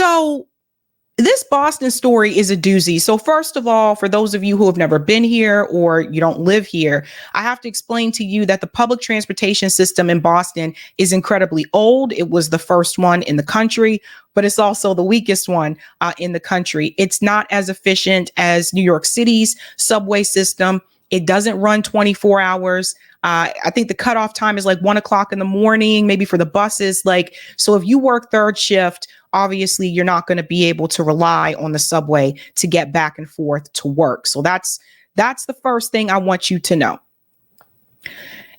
So this Boston story is a doozy. So first of all, for those of you who have never been here or you don't live here, I have to explain to you that the public transportation system in Boston is incredibly old. It was the first one in the country, but it's also the weakest one in the country. It's not as efficient as New York City's subway system. It doesn't run 24 hours. I think the cutoff time is like 1 o'clock in the morning, maybe for the buses. So if you work third shift, obviously you're not going to be able to rely on the subway to get back and forth to work. So that's the first thing I want you to know.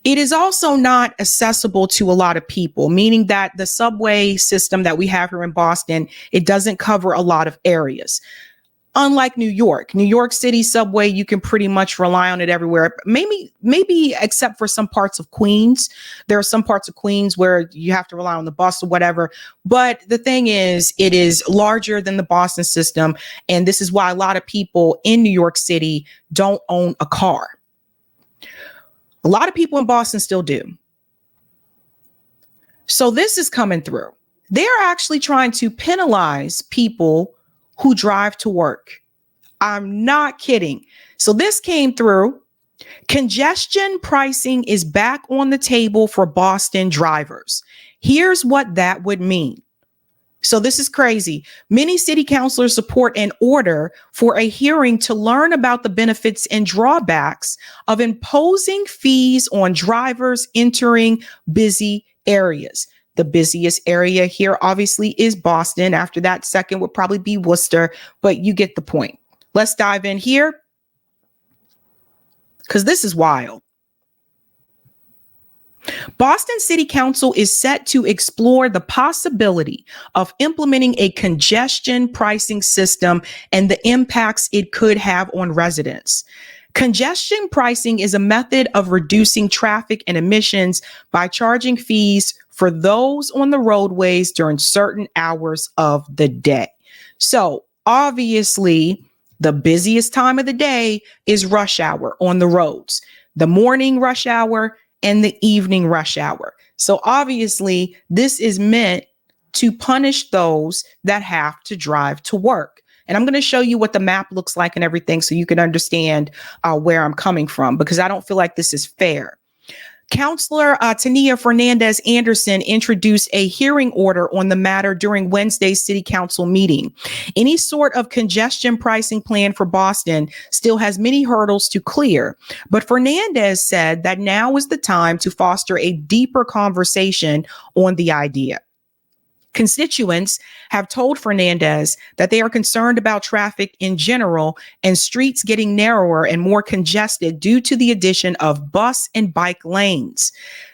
It is also not accessible to a lot of people, meaning that the subway system that we have here in Boston, it doesn't cover a lot of areas. Unlike New York City subway, you can pretty much rely on it everywhere. Maybe except for some parts of Queens. There are some parts of Queens where you have to rely on the bus or whatever. But the thing is, it is larger than the Boston system. And this is why a lot of people in New York City don't own a car. A lot of people in Boston still do. So this is coming through. They're actually trying to penalize people who drive to work. I'm not kidding. So this came through. Congestion pricing is back on the table for Boston drivers. Here's what that would mean. So this is crazy. Many city councilors support an order for a hearing to learn about the benefits and drawbacks of imposing fees on drivers entering busy areas. The busiest area here, obviously, is Boston. After that, second would probably be Worcester, but you get the point. Let's dive in here because this is wild. Boston City Council is set to explore the possibility of implementing a congestion pricing system and the impacts it could have on residents. Congestion pricing is a method of reducing traffic and emissions by charging fees for those on the roadways during certain hours of the day. So obviously, the busiest time of the day is rush hour on the roads, the morning rush hour and the evening rush hour. So obviously, this is meant to punish those that have to drive to work. And I'm going to show you what the map looks like and everything so you can understand where I'm coming from, because I don't feel like this is fair. Councilor Tania Fernandez Anderson introduced a hearing order on the matter during Wednesday's city council meeting. Any sort of congestion pricing plan for Boston still has many hurdles to clear, but Fernandez said that now is the time to foster a deeper conversation on the idea. Constituents have told Fernandez that they are concerned about traffic in general and streets getting narrower and more congested due to the addition of bus and bike lanes.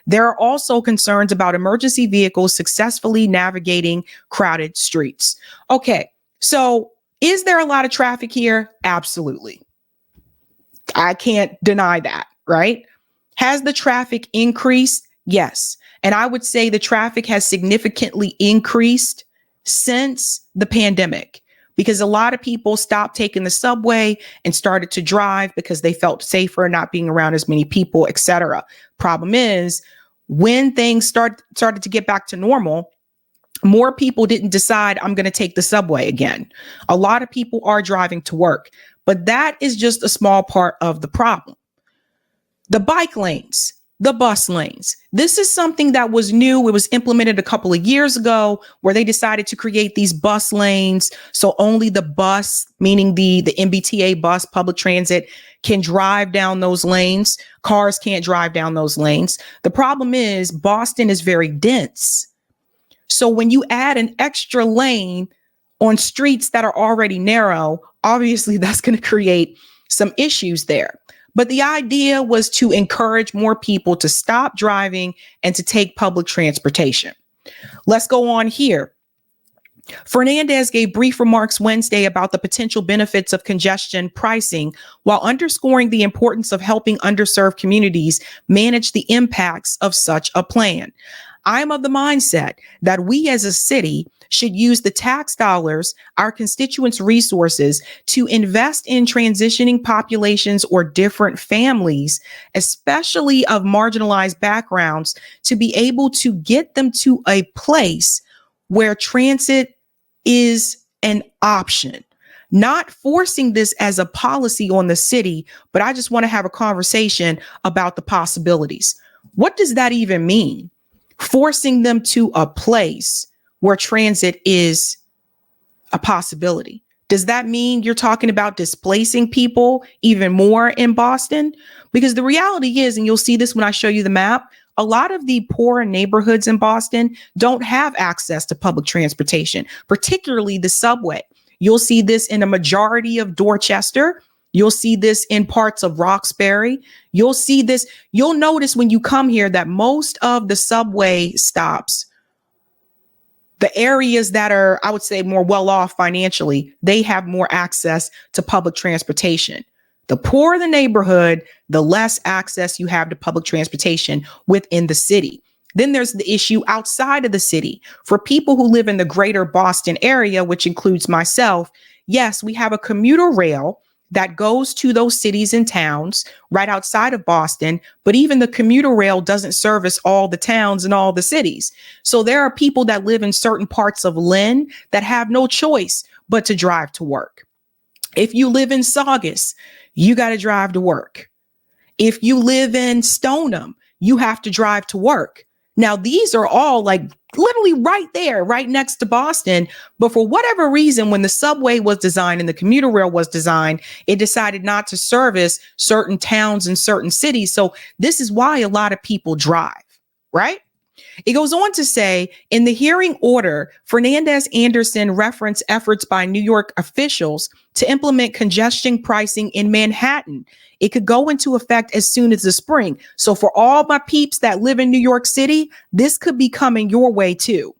There are also concerns about emergency vehicles successfully navigating crowded streets. Okay, so is there a lot of traffic here? Absolutely. I can't deny that, right? Has the traffic increased? Yes. And I would say the traffic has significantly increased since the pandemic because a lot of people stopped taking the subway and started to drive because they felt safer not being around as many people, etc. Problem is, when things started to get back to normal, more people didn't decide I'm going to take the subway again. A lot of people are driving to work, but that is just a small part of the problem. The bike lanes. The bus lanes. This is something that was new. It was implemented a couple of years ago where they decided to create these bus lanes. So only the bus, meaning the MBTA bus, public transit, can drive down those lanes. Cars can't drive down those lanes. The problem is Boston is very dense. So when you add an extra lane on streets that are already narrow, obviously that's going to create some issues there. But the idea was to encourage more people to stop driving and to take public transportation. Let's go on here. Fernandez gave brief remarks Wednesday about the potential benefits of congestion pricing while underscoring the importance of helping underserved communities manage the impacts of such a plan. I'm of the mindset that we as a city should use the tax dollars, our constituents' resources, to invest in transitioning populations or different families, especially of marginalized backgrounds, to be able to get them to a place where transit is an option, not forcing this as a policy on the city, but I just want to have a conversation about the possibilities. What does that even mean? Forcing them to a place where transit is a possibility. Does that mean you're talking about displacing people even more in Boston? Because the reality is, and you'll see this when I show you the map, a lot of the poorer neighborhoods in Boston don't have access to public transportation, particularly the subway. You'll see this in a majority of Dorchester. You'll see this in parts of Roxbury. You'll see this. You'll notice when you come here that most of the subway stops, the areas that are, I would say, more well off financially, they have more access to public transportation. The poorer the neighborhood, the less access you have to public transportation within the city. Then there's the issue outside of the city. For people who live in the greater Boston area, which includes myself, yes, we have a commuter rail that goes to those cities and towns right outside of Boston. But even the commuter rail doesn't service all the towns and all the cities. So there are people that live in certain parts of Lynn that have no choice but to drive to work. If you live in Saugus, you got to drive to work. If you live in Stoneham, you have to drive to work. Now, these are all like literally right there, right next to Boston. But for whatever reason, when the subway was designed and the commuter rail was designed, it decided not to service certain towns and certain cities. So this is why a lot of people drive, right? It goes on to say, in the hearing order, Fernandez-Anderson referenced efforts by New York officials to implement congestion pricing in Manhattan. It could go into effect as soon as the spring. So for all my peeps that live in New York City, this could be coming your way too.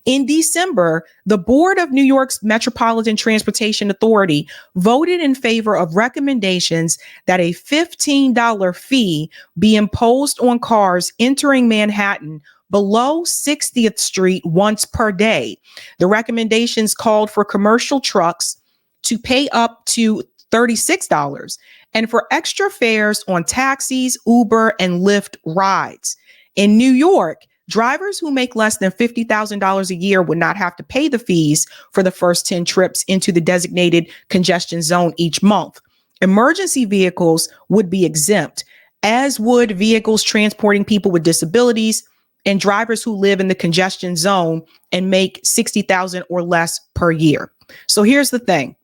In December, the Board of New York's Metropolitan Transportation Authority voted in favor of recommendations that a $15 fee be imposed on cars entering Manhattan below 60th Street once per day. The recommendations called for commercial trucks to pay up to $36 and for extra fares on taxis, Uber, and Lyft rides. In New York, drivers who make less than $50,000 a year would not have to pay the fees for the first 10 trips into the designated congestion zone each month. Emergency vehicles would be exempt, as would vehicles transporting people with disabilities and drivers who live in the congestion zone and make $60,000 or less per year. So here's the thing.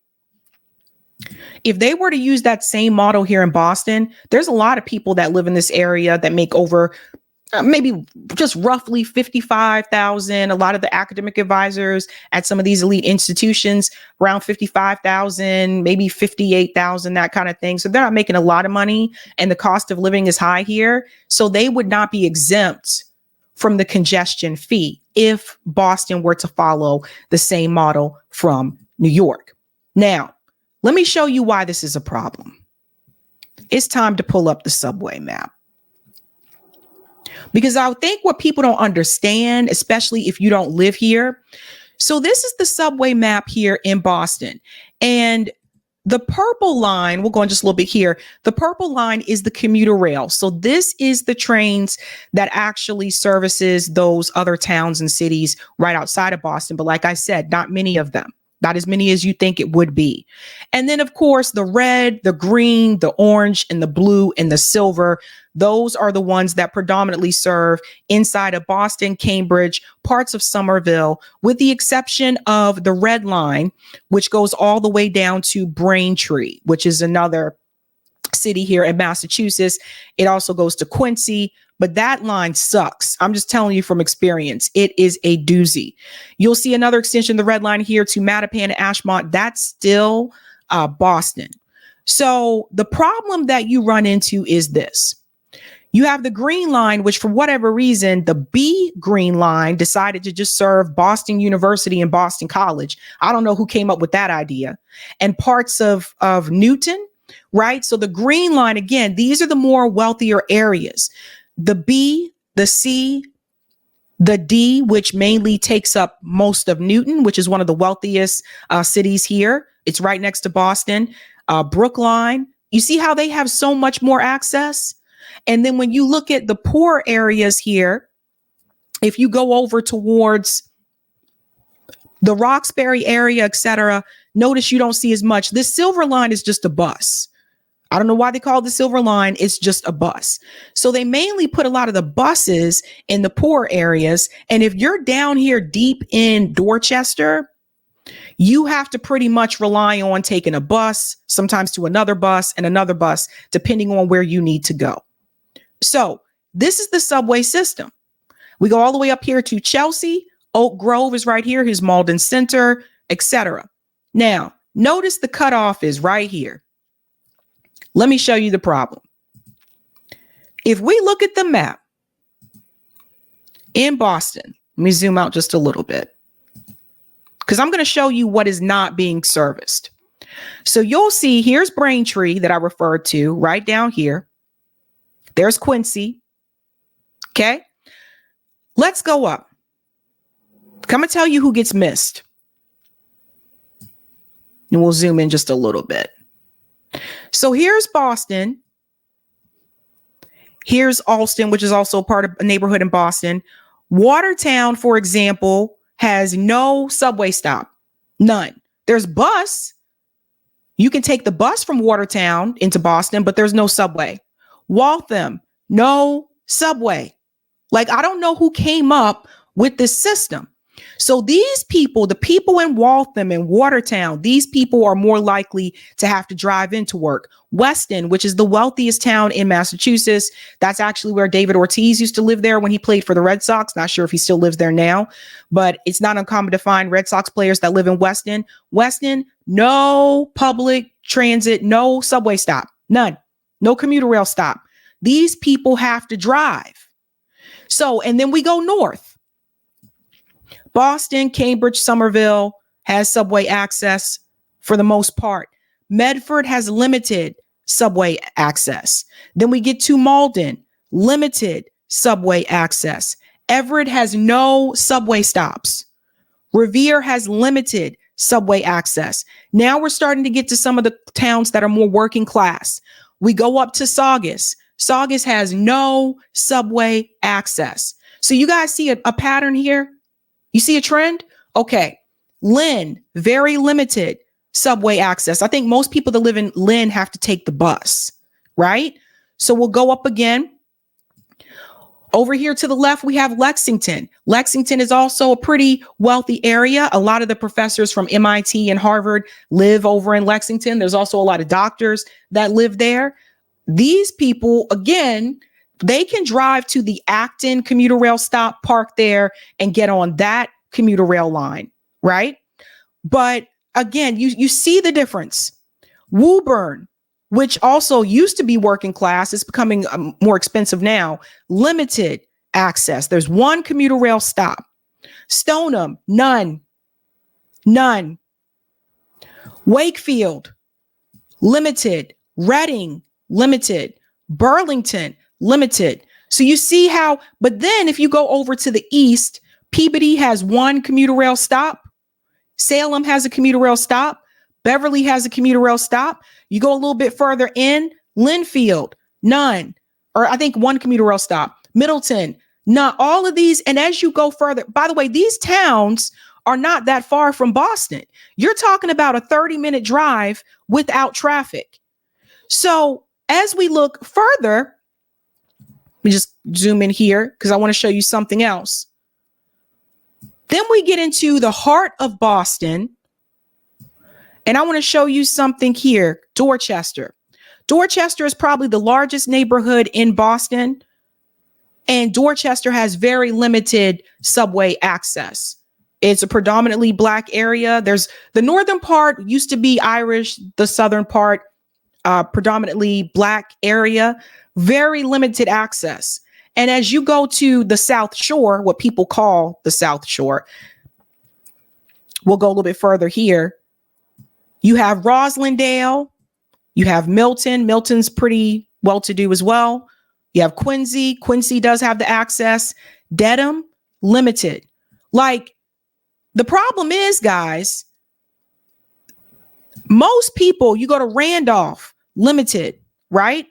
If they were to use that same model here in Boston, there's a lot of people that live in this area that make over maybe just roughly 55,000. A lot of the academic advisors at some of these elite institutions, around 55,000, maybe 58,000, that kind of thing. So they're not making a lot of money and the cost of living is high here. So they would not be exempt from the congestion fee if Boston were to follow the same model from New York. Now, let me show you why this is a problem. It's time to pull up the subway map. Because I think what people don't understand, especially if you don't live here. So this is the subway map here in Boston. And the purple line, we'll go on just a little bit here. The purple line is the commuter rail. So this is the trains that actually services those other towns and cities right outside of Boston. But like I said, not many of them. Not as many as you think it would be. And then, of course, the red, the green, the orange, and the blue, and the silver, those are the ones that predominantly serve inside of Boston, Cambridge, parts of Somerville, with the exception of the red line, which goes all the way down to Braintree, which is another city here in Massachusetts. It also goes to Quincy, but that line sucks. I'm just telling you from experience. It is a doozy. You'll see another extension of the red line here to Mattapan and Ashmont. That's still Boston. So the problem that you run into is this. You have the green line, which for whatever reason, the B green line decided to just serve Boston University and Boston College. I don't know who came up with that idea. And parts of Newton, right? So the green line, again, these are the more wealthier areas. The B, the C, the D, which mainly takes up most of Newton, which is one of the wealthiest cities here. It's right next to Boston. Brookline, you see how they have so much more access? And then when you look at the poor areas here, if you go over towards The Roxbury area, etc. Notice you don't see as much. This Silver Line is just a bus. I don't know why they call it the Silver Line. It's just a bus. So they mainly put a lot of the buses in the poor areas. And if you're down here deep in Dorchester, you have to pretty much rely on taking a bus, sometimes to another bus and another bus, depending on where you need to go. So this is the subway system. We go all the way up here to Chelsea. Oak Grove is right here. Here's Malden Center, etc. Now, notice the cutoff is right here. Let me show you the problem. If we look at the map in Boston, let me zoom out just a little bit, because I'm going to show you what is not being serviced. So you'll see here's Braintree that I referred to right down here. There's Quincy. Okay. Let's go up. Come and tell you who gets missed. And we'll zoom in just a little bit. So here's Boston. Here's Alston, which is also part of a neighborhood in Boston. Watertown, for example, has no subway stop. None. There's bus. You can take the bus from Watertown into Boston, but there's no subway. Waltham, no subway. Like, I don't know who came up with this system. So these people, the people in Waltham and Watertown, these people are more likely to have to drive into work. Weston, which is the wealthiest town in Massachusetts, that's actually where David Ortiz used to live there when he played for the Red Sox. Not sure if he still lives there now, but it's not uncommon to find Red Sox players that live in Weston. Weston, no public transit, no subway stop, none, no commuter rail stop. These people have to drive. So, and then we go north. Boston, Cambridge, Somerville has subway access for the most part. Medford has limited subway access. Then we get to Malden, limited subway access. Everett has no subway stops. Revere has limited subway access. Now we're starting to get to some of the towns that are more working class. We go up to Saugus. Saugus has no subway access. So you guys see a pattern here? You see a trend? Okay. Lynn, very limited subway access. I think most people that live in Lynn have to take the bus, right? So we'll go up again. Over here to the left, we have Lexington. Lexington is also a pretty wealthy area. A lot of the professors from MIT and Harvard live over in Lexington. There's also a lot of doctors that live there. These people, again, they can drive to the Acton commuter rail stop, park there, and get on that commuter rail line, right? But again, you see the difference. Woburn, which also used to be working class, is becoming more expensive now. Limited access. There's one commuter rail stop. Stoneham, none. None. Wakefield, limited. Reading, limited. Burlington, limited. So you see how, but then if you go over to the east, Peabody has one commuter rail stop. Salem has a commuter rail stop. Beverly has a commuter rail stop. You go a little bit further in, Linfield, none. Or I think one commuter rail stop. Middleton, none. All of these. And as you go further, by the way, these towns are not that far from Boston. You're talking about a 30-minute drive without traffic. So as we look further, let me just zoom in here because I want to show you something else. Then we get into the heart of Boston. And I want to show you something here. Dorchester. Dorchester is probably the largest neighborhood in Boston. And Dorchester has very limited subway access. It's a predominantly Black area. There's the northern part used to be Irish, the southern part, predominantly Black area, very limited access. And as you go to the South Shore, what people call the South Shore, we'll go a little bit further here. You have Roslindale, you have Milton. Milton's pretty well-to-do as well. You have Quincy. Quincy does have the access. Dedham, limited. Like, the problem is, guys, most people, you go to Randolph, limited, right?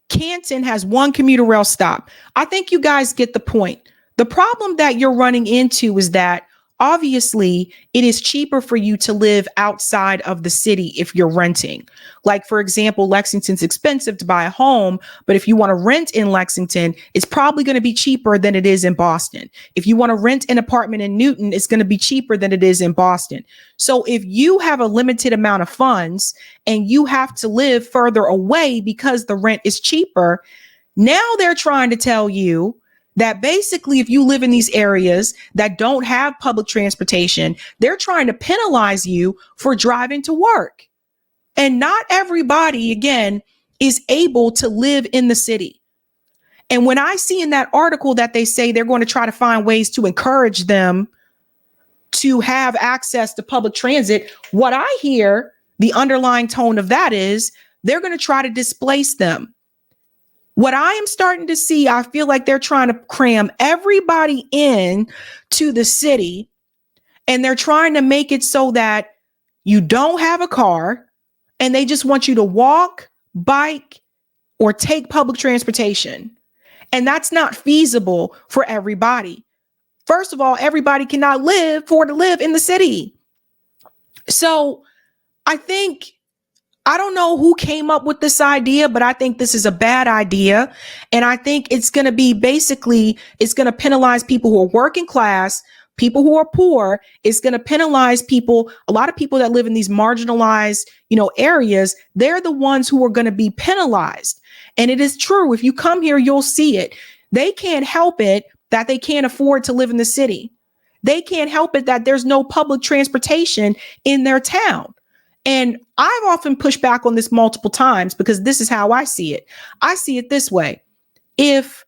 Canton has one commuter rail stop. I think you guys get the point. The problem that you're running into is that obviously it is cheaper for you to live outside of the city if you're renting. Like, for example, Lexington's expensive to buy a home, but if you want to rent in Lexington, it's probably going to be cheaper than it is in Boston. If you want to rent an apartment in Newton, it's going to be cheaper than it is in Boston. So if you have a limited amount of funds and you have to live further away because the rent is cheaper, now they're trying to tell you that basically if you live in these areas that don't have public transportation, they're trying to penalize you for driving to work. And not everybody, again, is able to live in the city. And when I see in that article that they say they're going to try to find ways to encourage them to have access to public transit, what I hear, the underlying tone of that is they're going to try to displace them. What I am starting to see, I feel like they're trying to cram everybody in to the city, and they're trying to make it so that you don't have a car and they just want you to walk, bike, or take public transportation. And that's not feasible for everybody. First of all, everybody cannot afford to live in the city. So I don't know who came up with this idea, but I think this is a bad idea. And I think it's going to be it's going to penalize people who are working class, people who are poor. It's going to penalize a lot of people that live in these marginalized, areas. They're the ones who are going to be penalized. And it is true. If you come here, you'll see it. They can't help it that they can't afford to live in the city. They can't help it that there's no public transportation in their town. And I've often pushed back on this multiple times because this is how I see it. I see it this way. If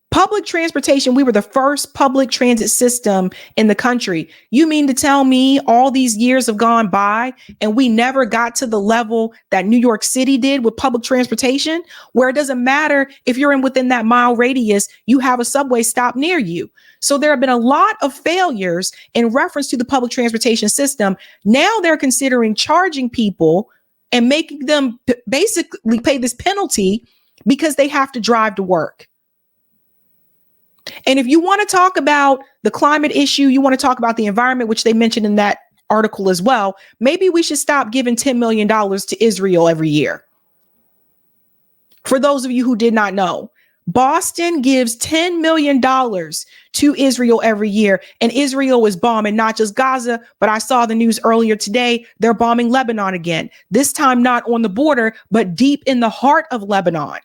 public transportation, we were the first public transit system in the country, you mean to tell me all these years have gone by and we never got to the level that New York City did with public transportation, where it doesn't matter if you're within that mile radius, you have a subway stop near you. So there have been a lot of failures in reference to the public transportation system. Now they're considering charging people and making them basically pay this penalty because they have to drive to work. And if you want to talk about the climate issue, you want to talk about the environment, which they mentioned in that article as well, maybe we should stop giving $10 million to Israel every year. For those of you who did not know, Boston gives $10 million to Israel every year, and Israel is bombing not just Gaza, but I saw the news earlier today, they're bombing Lebanon again, this time not on the border, but deep in the heart of Lebanon.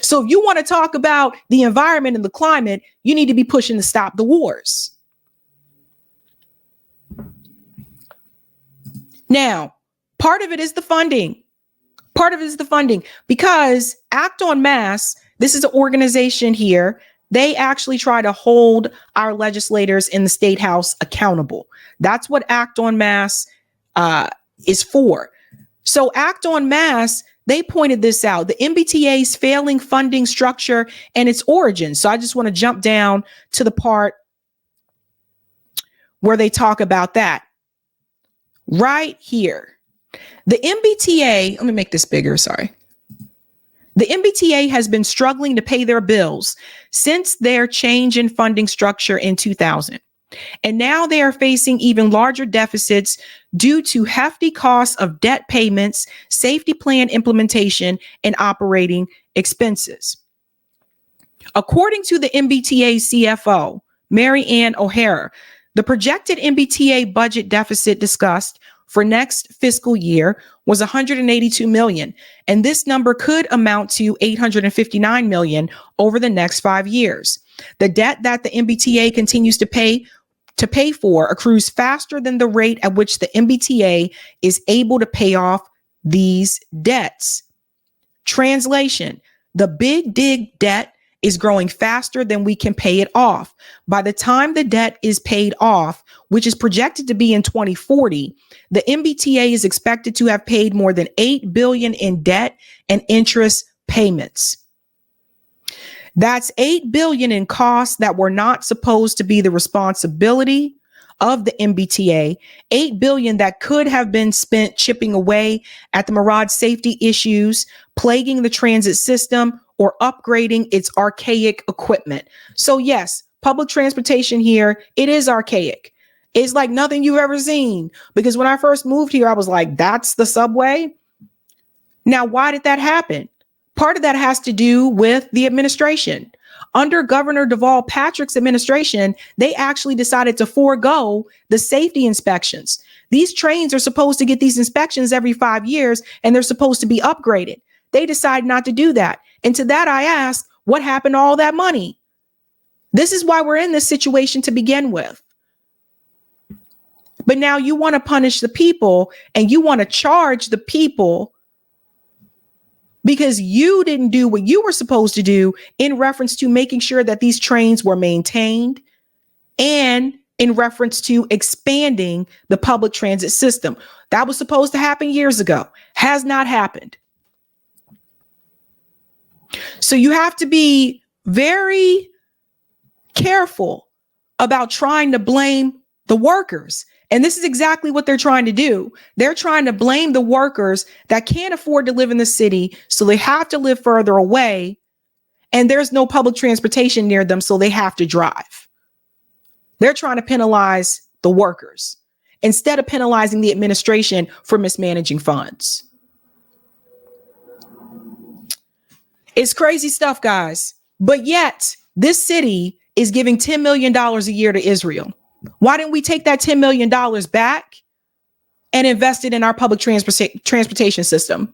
So if you want to talk about the environment and the climate, you need to be pushing to stop the wars. Now, part of it is the funding. Because Act on Mass, this is an organization here, they actually try to hold our legislators in the state house accountable. That's what Act on Mass is for. So Act on Mass, they pointed this out, the MBTA's failing funding structure and its origins. So I just want to jump down to the part where they talk about that right here. The MBTA, let me make this bigger, sorry. The MBTA has been struggling to pay their bills since their change in funding structure in 2000. And now they are facing even larger deficits due to hefty costs of debt payments, safety plan implementation, and operating expenses. According to the MBTA CFO, Mary Ann O'Hara, the projected MBTA budget deficit discussed for next fiscal year was $182 million, and this number could amount to $859 million over the next 5 years. The debt that the MBTA continues to pay for accrues faster than the rate at which the MBTA is able to pay off these debts. Translation: the big dig debt is growing faster than we can pay it off. By the time the debt is paid off, which is projected to be in 2040, the MBTA is expected to have paid more than $8 billion in debt and interest payments. That's $8 billion in costs that were not supposed to be the responsibility of the MBTA, $8 billion that could have been spent chipping away at the Murad safety issues plaguing the transit system or upgrading its archaic equipment. So yes, public transportation here, it is archaic. It's like nothing you've ever seen. Because when I first moved here, I was like, that's the subway. Now, why did that happen? Part of that has to do with the administration. Under Governor Deval Patrick's administration, they actually decided to forego the safety inspections. These trains are supposed to get these inspections every 5 years, and they're supposed to be upgraded. They decided not to do that. And to that, I ask, what happened to all that money? This is why we're in this situation to begin with. But now you want to punish the people and you want to charge the people because you didn't do what you were supposed to do in reference to making sure that these trains were maintained and in reference to expanding the public transit system. That was supposed to happen years ago. Has not happened. So you have to be very careful about trying to blame the workers. And this is exactly what they're trying to do. They're trying to blame the workers that can't afford to live in the city, so they have to live further away, and there's no public transportation near them, so they have to drive. They're trying to penalize the workers instead of penalizing the administration for mismanaging funds. It's crazy stuff, guys. But yet, this city is giving $10 million a year to Israel. Why didn't we take that $10 million back and invest it in our public transportation system?